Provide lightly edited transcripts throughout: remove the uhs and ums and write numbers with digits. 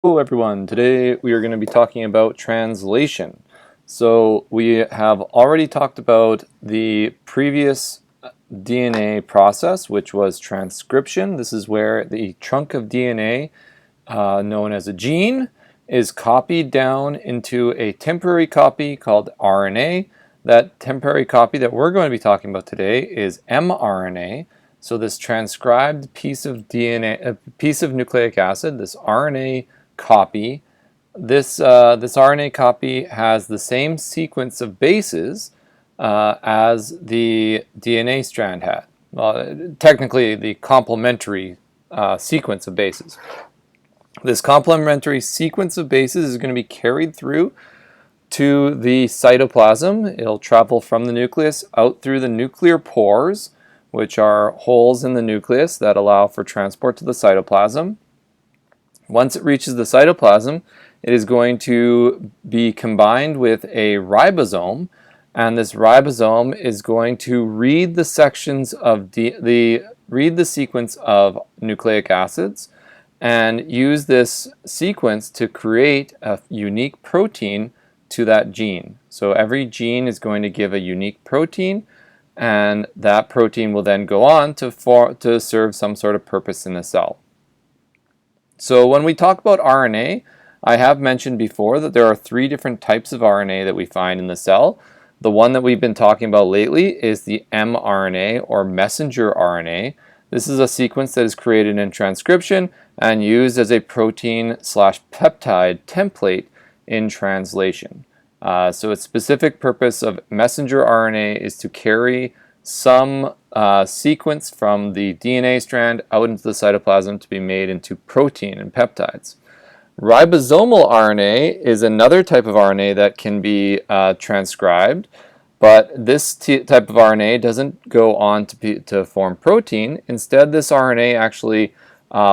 Hello everyone, today we are going to be talking about translation. So we have already talked about the previous DNA process, which was transcription. This is where the chunk of DNA, known as a gene, is copied down into a temporary copy called RNA. That temporary copy that we're going to be talking about today is mRNA. So this transcribed piece of DNA, a piece of nucleic acid, this RNA copy. This RNA copy has the same sequence of bases as the DNA strand had. Technically, the complementary sequence of bases. This complementary sequence of bases is going to be carried through to the cytoplasm. It'll travel from the nucleus out through the nuclear pores, which are holes in the nucleus that allow for transport to the cytoplasm. Once it reaches the cytoplasm, it is going to be combined with a ribosome, and this ribosome is going to read the sections of read the sequence of nucleic acids and use this sequence to create a unique protein to that gene. So every gene is going to give a unique protein, and that protein will then go on to serve some sort of purpose in the cell. So when we talk about RNA, I have mentioned before that there are three different types of RNA that we find in the cell. The one that we've been talking about lately is the mRNA, or messenger RNA. This is a sequence that is created in transcription and used as a protein/peptide template in translation. So its specific purpose of messenger RNA is to carry some sequence from the DNA strand out into the cytoplasm to be made into protein and peptides. Ribosomal RNA is another type of RNA that can be transcribed, but this type of RNA doesn't go on to form protein. Instead, this RNA actually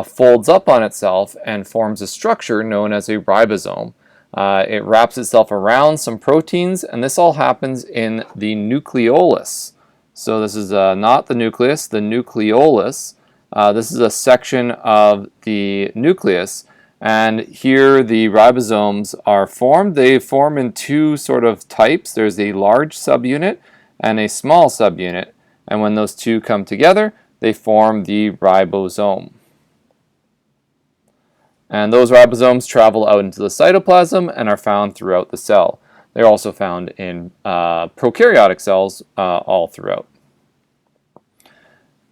folds up on itself and forms a structure known as a ribosome. It wraps itself around some proteins, and this all happens in the nucleolus. So this is not the nucleus, the nucleolus. This is a section of the nucleus, and here the ribosomes are formed. They form in two sort of types. There's a large subunit and a small subunit, and when those two come together, they form the ribosome. And those ribosomes travel out into the cytoplasm and are found throughout the cell. They're also found in prokaryotic cells all throughout.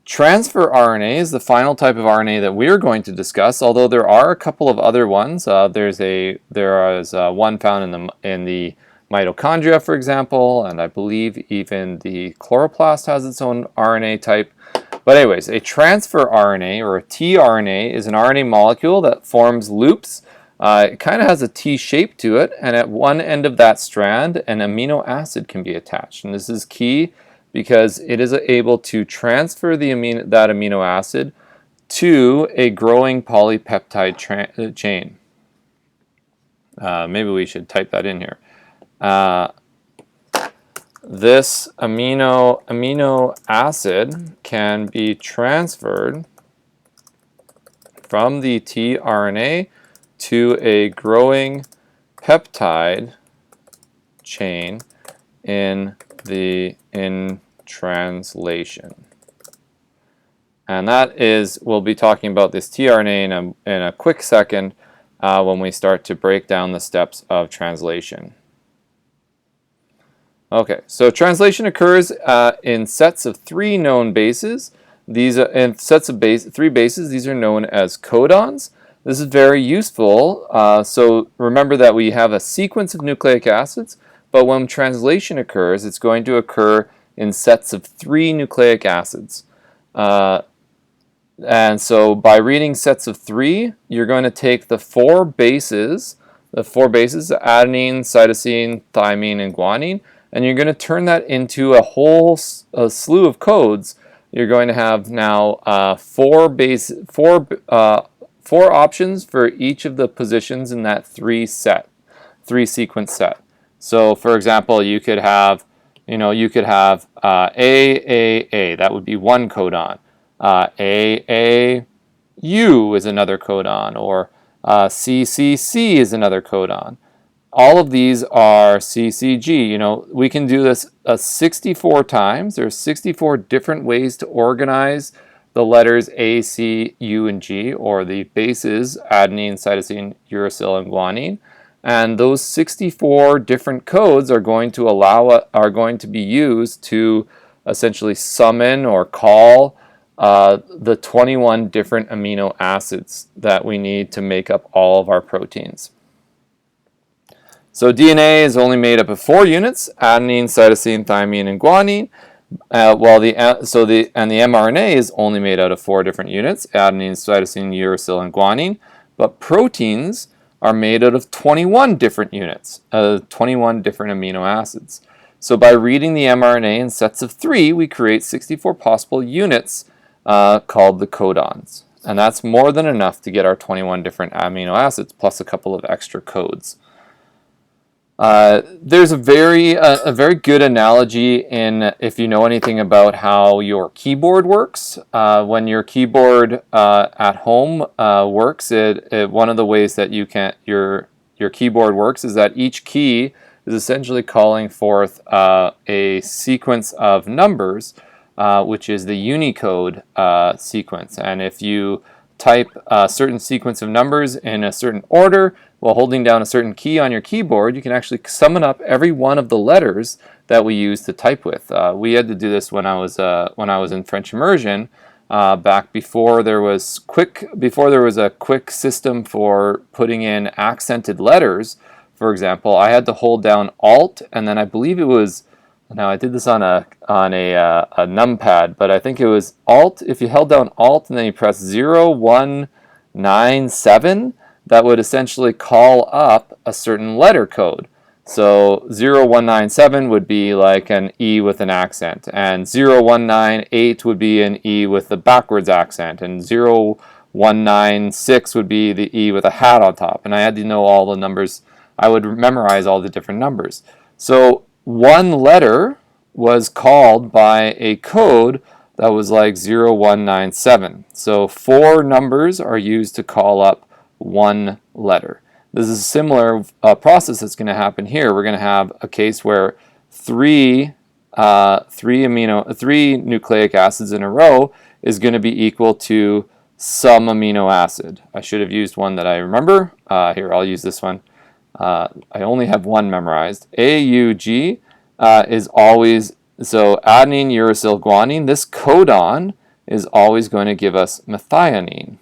Transfer RNA is the final type of RNA that we're going to discuss, although there are a couple of other ones. There is one found in the mitochondria, for example, and I believe even the chloroplast has its own RNA type. But anyways, a transfer RNA, or a tRNA, is an RNA molecule that forms loops. It kind of has a T shape to it, and at one end of that strand, an amino acid can be attached. And this is key because it is able to transfer that amino acid to a growing polypeptide chain. Maybe we should type that in here. This amino acid can be transferred from the tRNA to a growing peptide chain in translation. And we'll be talking about this tRNA in a quick second when we start to break down the steps of translation. Okay, so translation occurs in sets of three known bases. These are in sets of three bases. These are known as codons. This is very useful. So remember that we have a sequence of nucleic acids, but when translation occurs, it's going to occur in sets of three nucleic acids. And so by reading sets of three, you're going to take the four bases, adenine, cytosine, thymine, and guanine, and you're going to turn that into a slew of codes. You're going to have now four options for each of the positions in that three sequence set. So, for example, you could have AAA. That would be one codon. AAU is another codon, or CCC is another codon. All of these are CCG. You know, we can do this 64 times. There's 64 different ways to organize the letters A, C, U, and G, or the bases adenine, cytosine, uracil, and guanine. And those 64 different codes are going to be used to essentially summon or call the 21 different amino acids that we need to make up all of our proteins. So DNA is only made up of 4 units: adenine, cytosine, thymine, and guanine. The mRNA is only made out of 4 different units: adenine, cytosine, uracil, and guanine. But proteins are made out of 21 different units, 21 different amino acids. So by reading the mRNA in sets of 3, we create 64 possible units called the codons. And that's more than enough to get our 21 different amino acids, plus a couple of extra codes. There's a very good analogy in, if you know anything about how your keyboard works. When your keyboard at home works, one of the ways that your keyboard works is that each key is essentially calling forth a sequence of numbers, which is the Unicode sequence. And if you type a certain sequence of numbers in a certain order while holding down a certain key on your keyboard, you can actually summon up every one of the letters that we use to type with. We had to do this when I was in French immersion back before there was a quick system for putting in accented letters. For example, I had to hold down Alt, and then I believe it was, now I did this on a numpad, but I think it was Alt. If you held down Alt and then you press 0197, that would essentially call up a certain letter code. So 0197 would be like an E with an accent, and 0198 would be an E with the backwards accent, and 0196 would be the E with a hat on top. And I had to know all the numbers. I would memorize all the different numbers. So one letter was called by a code that was like 0197. So 4 numbers are used to call up one letter. This is a similar process that's going to happen here. We're going to have a case where three nucleic acids in a row is going to be equal to some amino acid. I should have used one that I remember. Here, I'll use this one. I only have one memorized. AUG is always, so adenine, uracil, guanine. This codon is always going to give us methionine,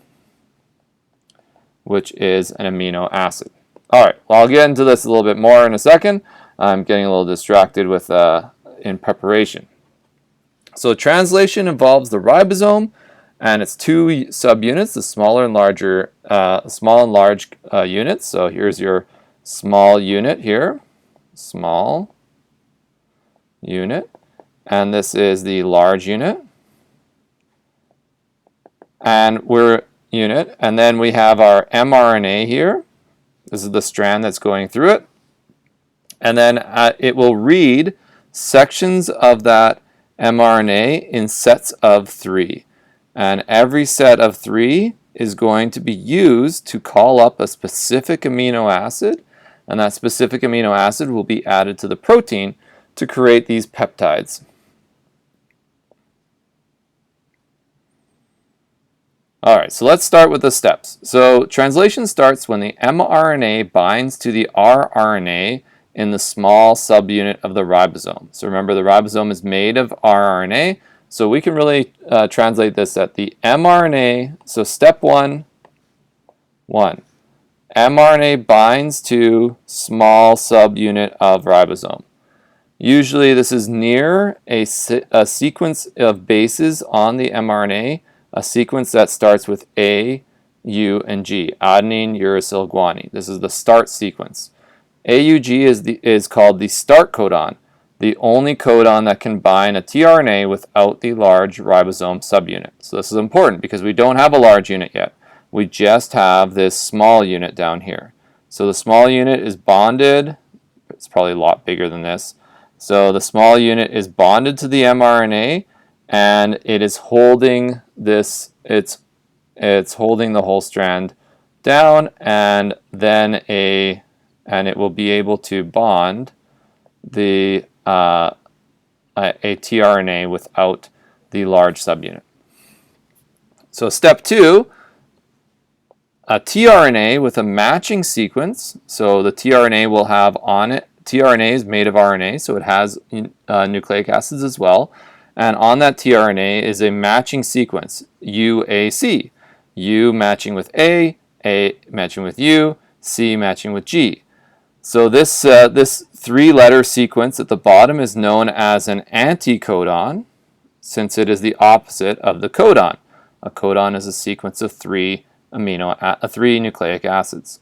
which is an amino acid. All right, well, I'll get into this a little bit more in a second. I'm getting a little distracted with in preparation. So translation involves the ribosome and its 2 subunits, the small and large units. So here's your small unit here, small unit, and this is the large unit, and then we have our mRNA here. This is the strand that's going through it, and then it will read sections of that mRNA in sets of 3, and every set of 3 is going to be used to call up a specific amino acid, and that specific amino acid will be added to the protein to create these peptides. All right, so let's start with the steps. So translation starts when the mRNA binds to the rRNA in the small subunit of the ribosome. So remember, the ribosome is made of rRNA, so we can really translate this at the mRNA. So step 1, mRNA binds to small subunit of ribosome. Usually this is near a sequence of bases on the mRNA, a sequence that starts with A, U, and G, adenine, uracil, guanine. This is the start sequence. AUG is called the start codon, the only codon that can bind a tRNA without the large ribosome subunit. So this is important because we don't have a large unit yet. We just have this small unit down here. So the small unit is bonded. It's probably a lot bigger than this. So the small unit is bonded to the mRNA, and it is holding this. It's holding the whole strand down, and then and it will be able to bond the a tRNA without the large subunit. So step 2, a tRNA with a matching sequence. So the tRNA will have on it, tRNA is made of RNA, so it has nucleic acids as well. And on that tRNA is a matching sequence, UAC. U matching with A matching with U, C matching with G. So this 3-letter sequence at the bottom is known as an anticodon, since it is the opposite of the codon. A codon is a sequence of 3 nucleic acids.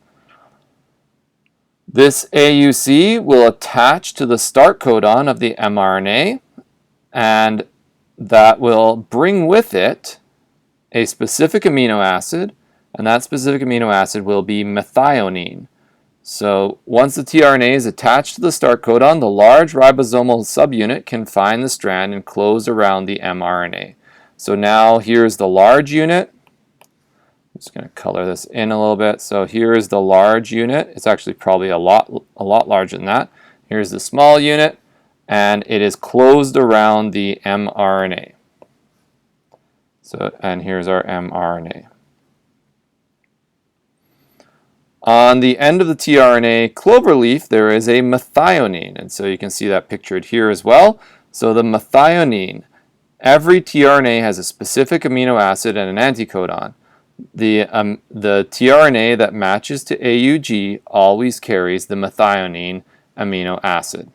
This AUC will attach to the start codon of the mRNA, and that will bring with it a specific amino acid, and that specific amino acid will be methionine. So once the tRNA is attached to the start codon, the large ribosomal subunit can find the strand and close around the mRNA. So now here's the large unit. I'm just going to color this in a little bit. So here is the large unit. It's actually probably a lot larger than that. Here's the small unit, and it is closed around the mRNA. So, and here's our mRNA. On the end of the tRNA cloverleaf, there is a methionine, and so you can see that pictured here as well. So the methionine, every tRNA has a specific amino acid and an anticodon. The tRNA that matches to AUG always carries the methionine amino acid.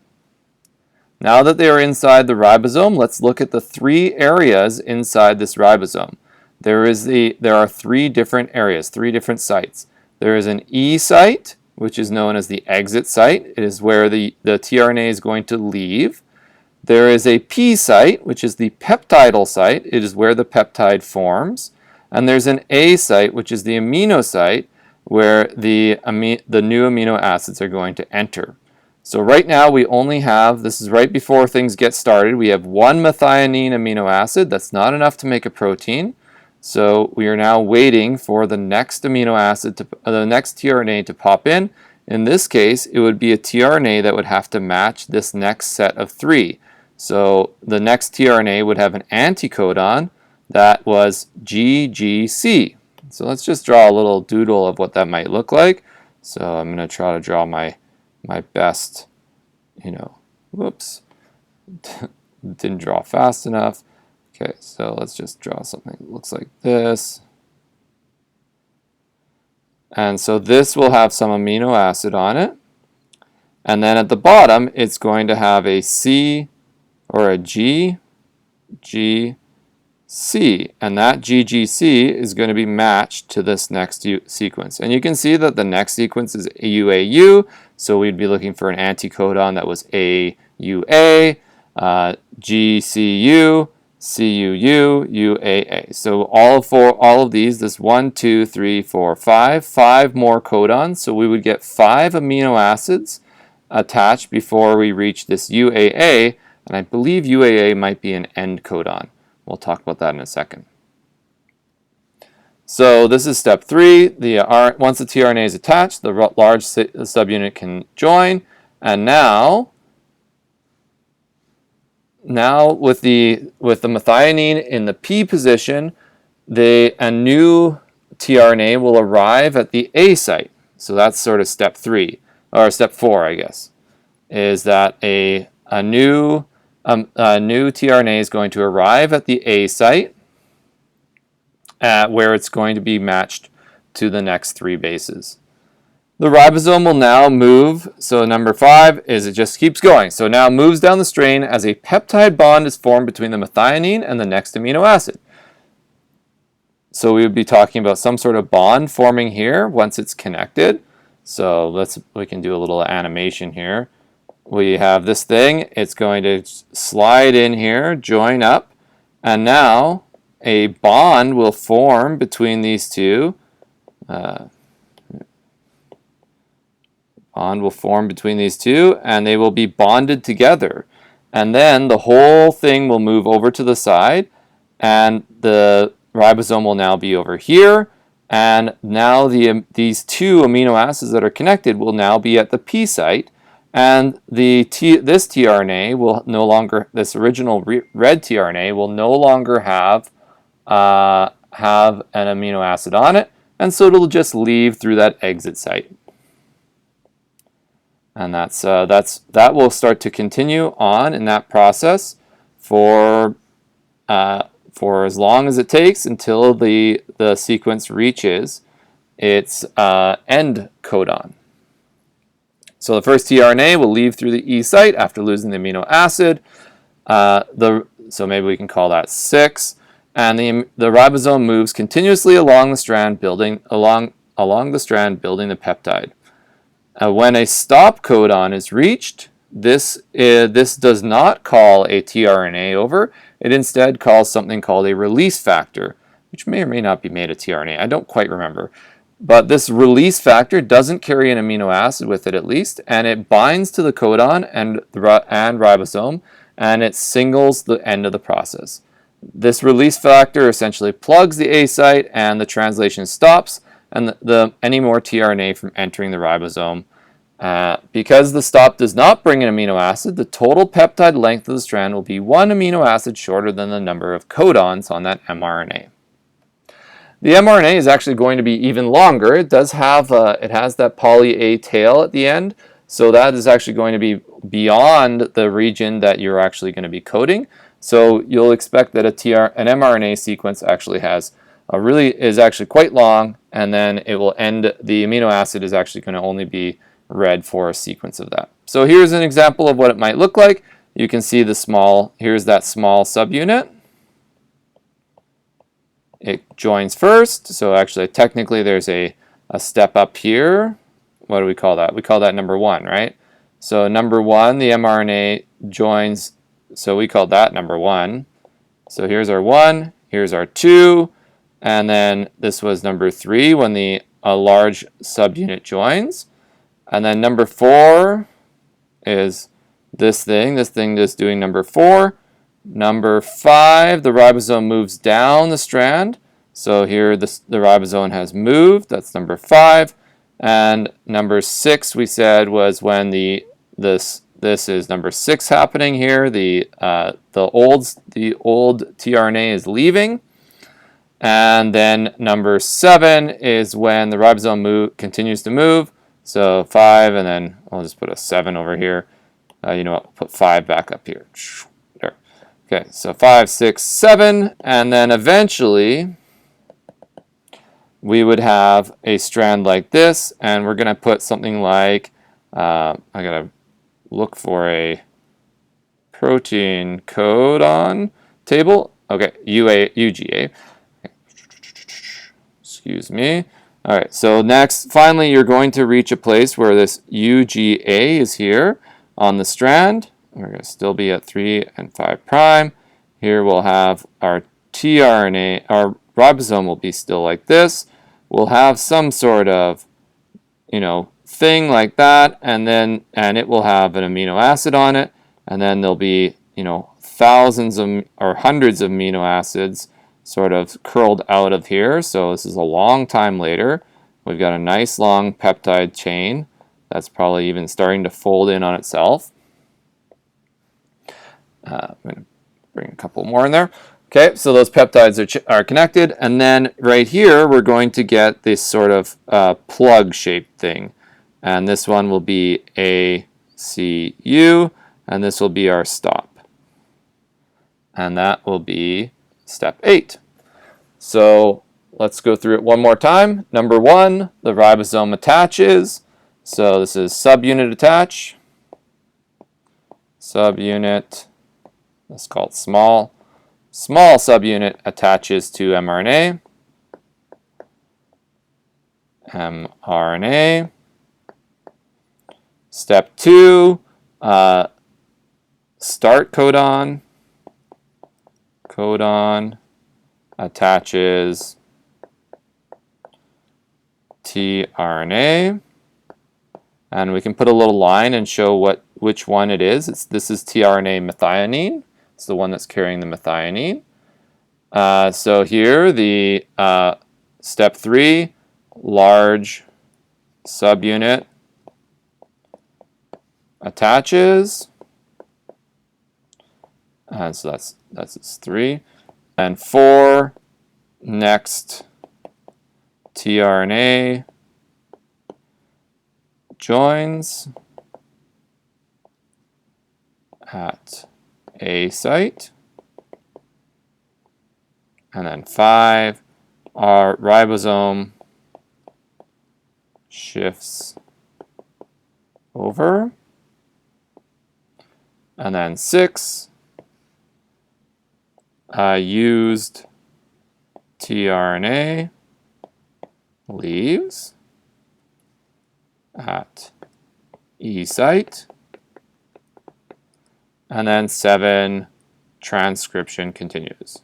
Now that they are inside the ribosome, let's look at the 3 areas inside this ribosome. There are 3 different areas, 3 different sites. There is an E site, which is known as the exit site. It is where the tRNA is going to leave. There is a P site, which is the peptidal site. It is where the peptide forms. And there's an A site, which is the amino site, where the new amino acids are going to enter. So right now we only have, this is right before things get started, we have 1 methionine amino acid. That's not enough to make a protein. So we are now waiting for the next amino acid, the next tRNA to pop in. In this case, it would be a tRNA that would have to match this next set of 3. So the next tRNA would have an anticodon that was GGC. So let's just draw a little doodle of what that might look like. So I'm going to try to draw my best, whoops, didn't draw fast enough. Okay, so let's just draw something that looks like this. And so this will have some amino acid on it. And then at the bottom, it's going to have a C or a G, G, C. And that GGC is going to be matched to this next sequence. And you can see that the next sequence is UAU. So we'd be looking for an anticodon that was AUA, GCU, CUU, UAA. So all of these, this 1, 2, 3, 4, 5 more codons. So we would get 5 amino acids attached before we reach this UAA, and I believe UAA might be an end codon. We'll talk about that in a second. So this is step 3. Once the tRNA is attached, the large subunit can join, and now with the methionine in the P position, a new tRNA will arrive at the A site. So that's sort of step 3, or step 4, I guess, is that a new tRNA is going to arrive at the A site, where it's going to be matched to the next 3 bases. The ribosome will now move, so number 5 is it just keeps going. So now it moves down the strain as a peptide bond is formed between the methionine and the next amino acid. So we would be talking about some sort of bond forming here once it's connected. So we can do a little animation here. We have this thing, it's going to slide in here, join up, and now a bond will form between these two. Bond will form between these two, and they will be bonded together. And then the whole thing will move over to the side, and the ribosome will now be over here, And now these two amino acids that are connected will now be at the P site, and this tRNA will no longer, this original red tRNA will no longer have an amino acid on it, and so it'll just leave through that exit site. And that will start to continue on in that process for as long as it takes until the sequence reaches its end codon. So the first tRNA will leave through the E site after losing the amino acid. So maybe we can call that 6. And the ribosome moves continuously along the strand, building the peptide. When a stop codon is reached, this does not call a tRNA over. It instead calls something called a release factor, which may or may not be made of tRNA. I don't quite remember. But this release factor doesn't carry an amino acid with it, at least, and it binds to the codon and ribosome, and it singles the end of the process. This release factor essentially plugs the A site, and the translation stops, and any more tRNA from entering the ribosome. Because the stop does not bring an amino acid, the total peptide length of the strand will be 1 amino acid shorter than the number of codons on that mRNA. The mRNA is actually going to be even longer. It has that poly A tail at the end, so that is actually going to be beyond the region that you're actually going to be coding. So you'll expect that an mRNA sequence actually is actually quite long, and then it will end. The amino acid is actually going to only be read for a sequence of that. So here's an example of what it might look like. You can see here's that small subunit. It joins first, so actually technically there's a step up here. What do we call that? We call that number 1, right? So number 1, the mRNA joins, so we call that number 1. So here's our 1, here's our 2, and then this was number 3 when a large subunit joins. And then number 4 is this thing is doing number 4. Number 5, the ribosome moves down the strand. So here the ribosome has moved. That's number 5. And number 6 we said was when this is number 6 happening here. The old tRNA is leaving. And then number 7 is when the ribosome continues to move. So 5, and then I'll just put a 7 over here. You know what? Put 5 back up here. There. Okay, so 5, 6, 7, and then eventually we would have a strand like this, and we're going to put something like, I got to look for a protein codon table. Okay, UGA. Excuse me. All right, so next, finally, you're going to reach a place where this UGA is here on the strand. We're going to still be at 3 and 5 prime. Here we'll have our tRNA, our ribosome will be still like this. We'll have some sort of, thing like that, and it will have an amino acid on it, and then there'll be, thousands or hundreds of amino acids sort of curled out of here. So this is a long time later. We've got a nice long peptide chain that's probably even starting to fold in on itself. I'm going to bring a couple more in there. Okay, so those peptides are connected, and then right here we're going to get this sort of plug-shaped thing. And this one will be ACU, and this will be our stop. And that will be step 8. So let's go through it one more time. Number 1, the ribosome attaches. So this is subunit attach. Subunit, let's call it small. Small subunit attaches to mRNA. mRNA. Step 2, start codon. Codon attaches tRNA. And we can put a little line and show which one it is. This is tRNA methionine. It's the one that's carrying the methionine. So here the step 3, large subunit attaches. And so that's 3. And 4, next tRNA joins at a site. And then 5, our ribosome shifts over. And then 6, used tRNA leaves at E site. And then 7, transcription continues.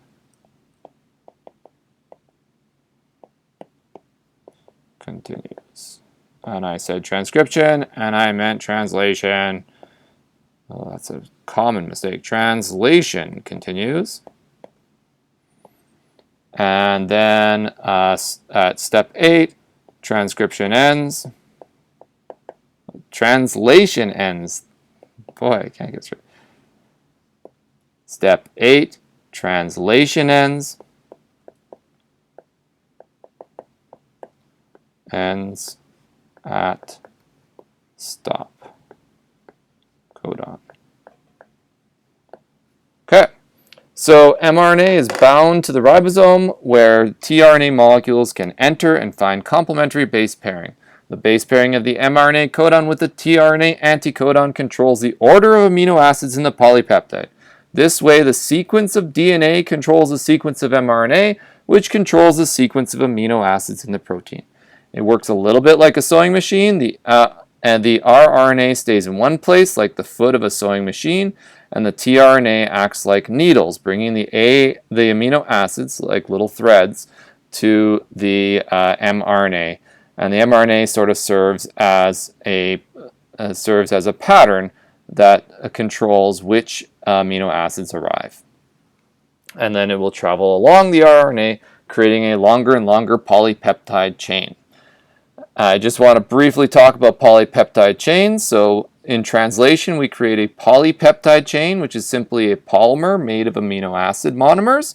And I said transcription, and I meant translation. Well, that's a common mistake. Translation continues. And then at step 8, transcription ends. Translation ends. Boy, I can't get straight. Step 8, translation ends. Ends at stop codon. Okay, so mRNA is bound to the ribosome where tRNA molecules can enter and find complementary base pairing. The base pairing of the mRNA codon with the tRNA anticodon controls the order of amino acids in the polypeptide. This way, the sequence of DNA controls the sequence of mRNA, which controls the sequence of amino acids in the protein. It works a little bit like a sewing machine, and the rRNA stays in one place like the foot of a sewing machine, and the tRNA acts like needles, bringing the amino acids, like little threads, to the mRNA. And the mRNA sort of serves as a pattern that controls which amino acids arrive. And then it will travel along the RNA, creating a longer and longer polypeptide chain. I just want to briefly talk about polypeptide chains. So in translation, we create a polypeptide chain, which is simply a polymer made of amino acid monomers.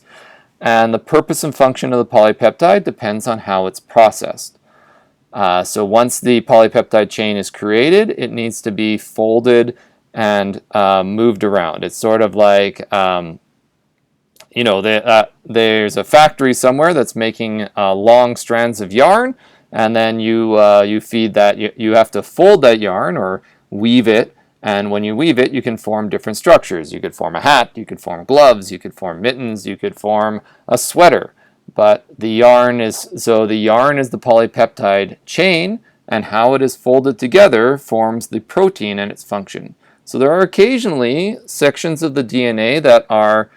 And the purpose and function of the polypeptide depends on how it's processed. So once the polypeptide chain is created, it needs to be folded and moved around. It's sort of like, there's a factory somewhere that's making long strands of yarn, and then you feed that. You have to fold that yarn or weave it, and when you weave it, you can form different structures. You could form a hat, you could form gloves, you could form mittens, you could form a sweater. But the yarn is the polypeptide chain, and how it is folded together forms the protein and its function. So there are occasionally sections of the DNA that are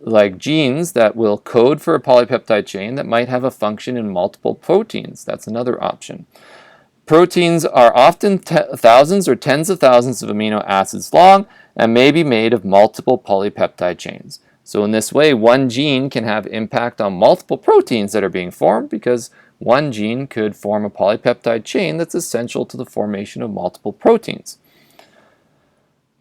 like genes that will code for a polypeptide chain that might have a function in multiple proteins. That's another option. Proteins are often thousands or tens of thousands of amino acids long and may be made of multiple polypeptide chains. So in this way, one gene can have impact on multiple proteins that are being formed because one gene could form a polypeptide chain that's essential to the formation of multiple proteins.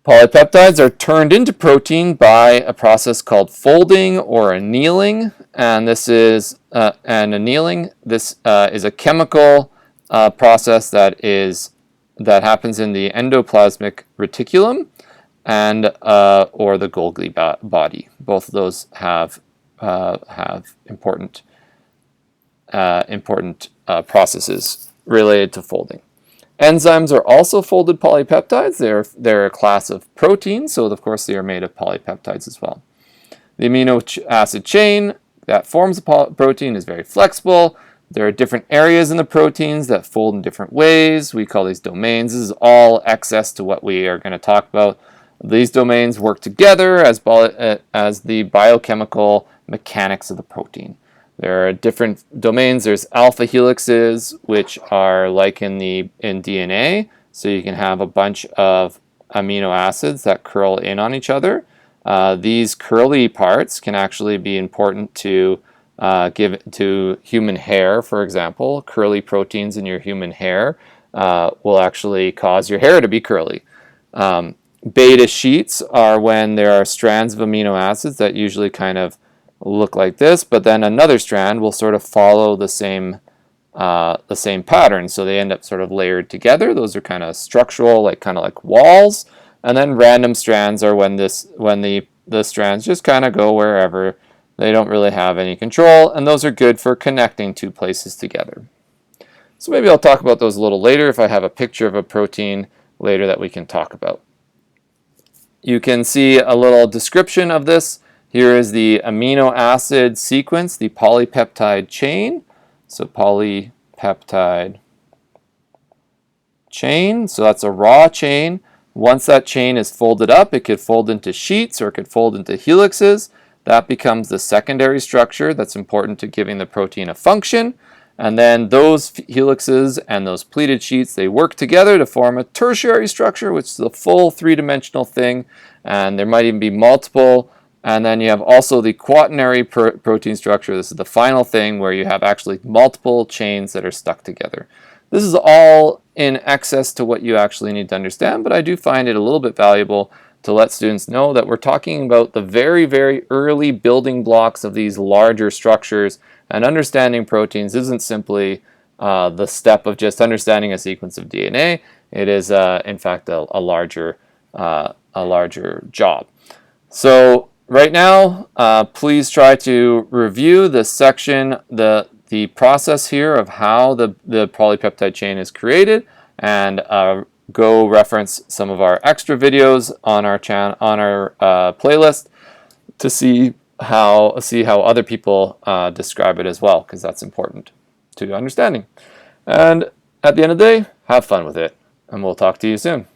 Polypeptides are turned into protein by a process called folding or annealing, and this is annealing. This is a chemical process that happens in the endoplasmic reticulum and or the Golgi body. Both of those have important processes related to folding. Enzymes are also folded polypeptides. They're a class of proteins, so of course they are made of polypeptides as well. The amino acid chain that forms a protein is very flexible. There are different areas in the proteins that fold in different ways. We call these domains. This is all access to what we are going to talk about. These domains work together as the biochemical mechanics of the protein. There are different domains. There's alpha helixes, which are like in DNA. So you can have a bunch of amino acids that curl in on each other. These curly parts can actually be important to give to human hair, for example. Curly proteins in your human hair will actually cause your hair to be curly. Beta sheets are when there are strands of amino acids that usually kind of look like this, but then another strand will sort of follow the same pattern, so they end up sort of layered together. Those are kind of structural, kind of like walls. And then random strands are when the strands just kind of go wherever. They don't really have any control, and those are good for connecting two places together. So maybe I'll talk about those a little later if I have a picture of a protein later that we can talk about. You can see a little description of this. Here is the amino acid sequence, the polypeptide chain. So polypeptide chain, so that's a raw chain. Once that chain is folded up, it could fold into sheets or it could fold into helixes. That becomes the secondary structure that's important to giving the protein a function. And then those helixes and those pleated sheets, they work together to form a tertiary structure, which is a full three-dimensional thing. And there might even be multiple. And then you have also the quaternary protein structure. This is the final thing where you have actually multiple chains that are stuck together. This is all in excess to what you actually need to understand, but I do find it a little bit valuable to let students know that we're talking about the very, very early building blocks of these larger structures, and understanding proteins isn't simply the step of just understanding a sequence of DNA. It is, in fact, a larger job. So right now, please try to review this section, the process here of how the polypeptide chain is created, and go reference some of our extra videos on our playlist to see how other people describe it as well, because that's important to understanding. And at the end of the day, have fun with it, and we'll talk to you soon.